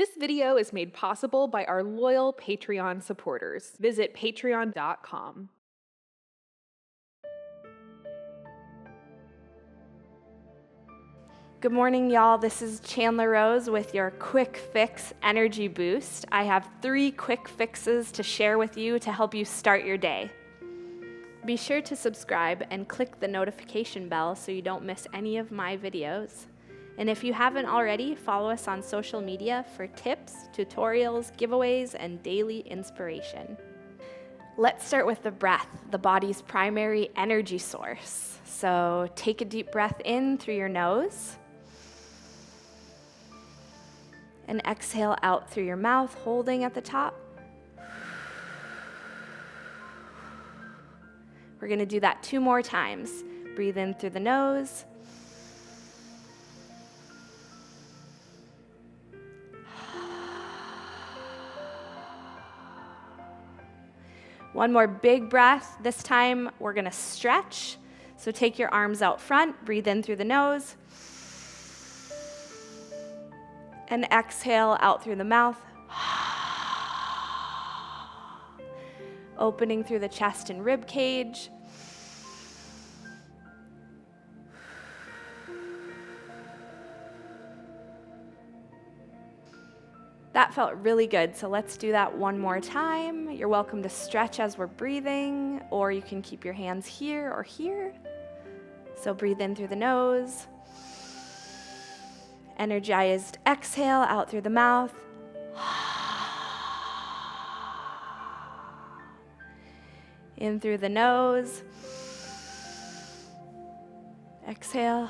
This video is made possible by our loyal Patreon supporters. Visit patreon.com. Good morning, y'all. This is Chandler Rose with your Quick Fix Energy Boost. I have 3 quick fixes to share with you to help you start your day. Be sure to subscribe and click the notification bell so you don't miss any of my videos. And if you haven't already, follow us on social media for tips, tutorials, giveaways, and daily inspiration. Let's start with the breath, the body's primary energy source. So take a deep breath in through your nose and exhale out through your mouth, holding at the top. We're going to do that 2 more times. Breathe in through the nose. One more big breath. This time we're going to stretch. So take your arms out front, breathe in through the nose, and exhale out through the mouth. Opening through the chest and rib cage. That felt really good, so let's do that 1 more time. You're welcome to stretch as we're breathing, or you can keep your hands here or here. So breathe in through the nose. Energized exhale out through the mouth. In through the nose. Exhale.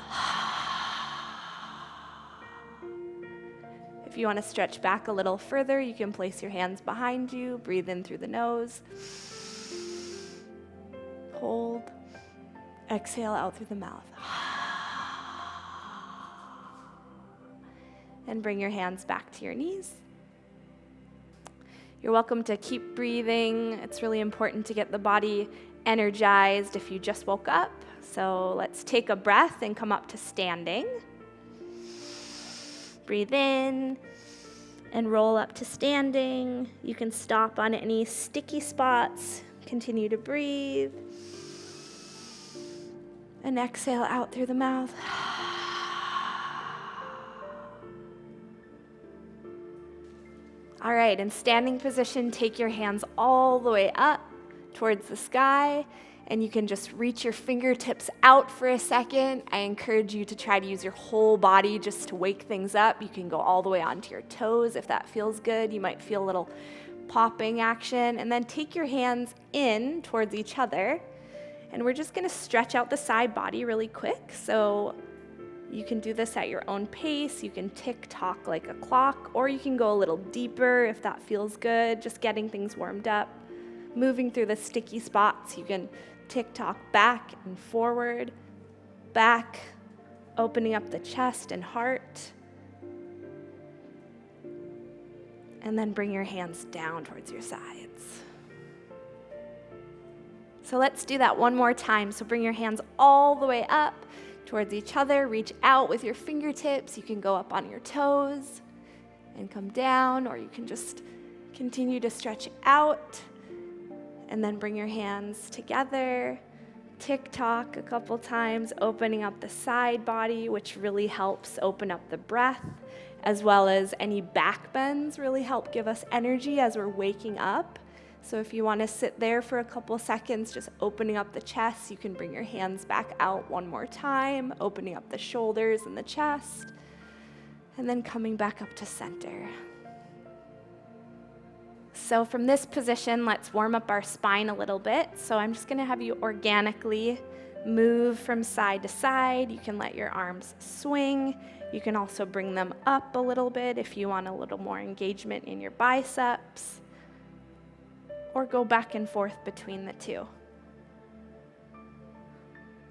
If you want to stretch back a little further, you can place your hands behind you. Breathe in through the nose. Hold. Exhale out through the mouth. And bring your hands back to your knees. You're welcome to keep breathing. It's really important to get the body energized if you just woke up. So let's take a breath and come up to standing. Breathe in and roll up to standing. You can stop on any sticky spots. Continue to breathe. And exhale out through the mouth. All right, in standing position, take your hands all the way up towards the sky, and you can just reach your fingertips out for a second. I encourage you to try to use your whole body just to wake things up. You can go all the way onto your toes if that feels good. You might feel a little popping action. And then take your hands in towards each other, and we're just going to stretch out the side body really quick. So you can do this at your own pace. You can tick-tock like a clock, or you can go a little deeper if that feels good, just getting things warmed up. Moving through the sticky spots, you can tick-tock back and forward, back, opening up the chest and heart. And then bring your hands down towards your sides. So let's do that 1 more time. So bring your hands all the way up towards each other. Reach out with your fingertips. You can go up on your toes and come down, or you can just continue to stretch out. And then bring your hands together, tick-tock a couple times, opening up the side body, which really helps open up the breath, as well as any back bends really help give us energy as we're waking up. So if you want to sit there for a couple seconds, just opening up the chest, you can bring your hands back out 1 more time, opening up the shoulders and the chest, and then coming back up to center. So from this position, let's warm up our spine a little bit. So I'm just going to have you organically move from side to side. You can let your arms swing. You can also bring them up a little bit if you want a little more engagement in your biceps, or go back and forth between the two.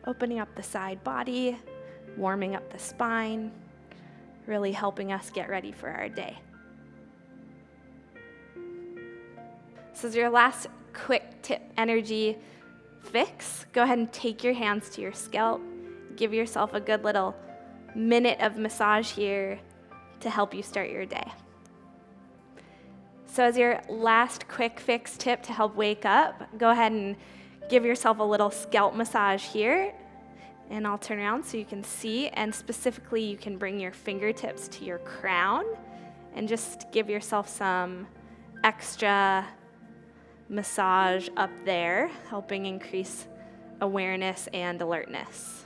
Opening up the side body, warming up the spine, really helping us get ready for our day. So as your last quick tip energy fix, go ahead and take your hands to your scalp. Give yourself a good little minute of massage here to help you start your day. So as your last quick fix tip to help wake up, go ahead and give yourself a little scalp massage here. And I'll turn around so you can see, and specifically you can bring your fingertips to your crown and just give yourself some extra massage up there, helping increase awareness and alertness.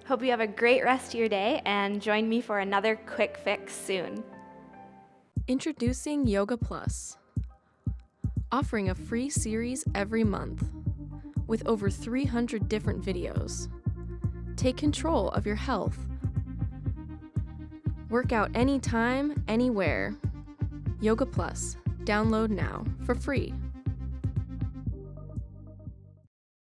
Hope you have a great rest of your day, and join me for another quick fix soon. Introducing Yoga Plus, offering a free series every month with over 300 different videos. Take control of your health. Work out anytime, anywhere. Yoga Plus. Download now for free.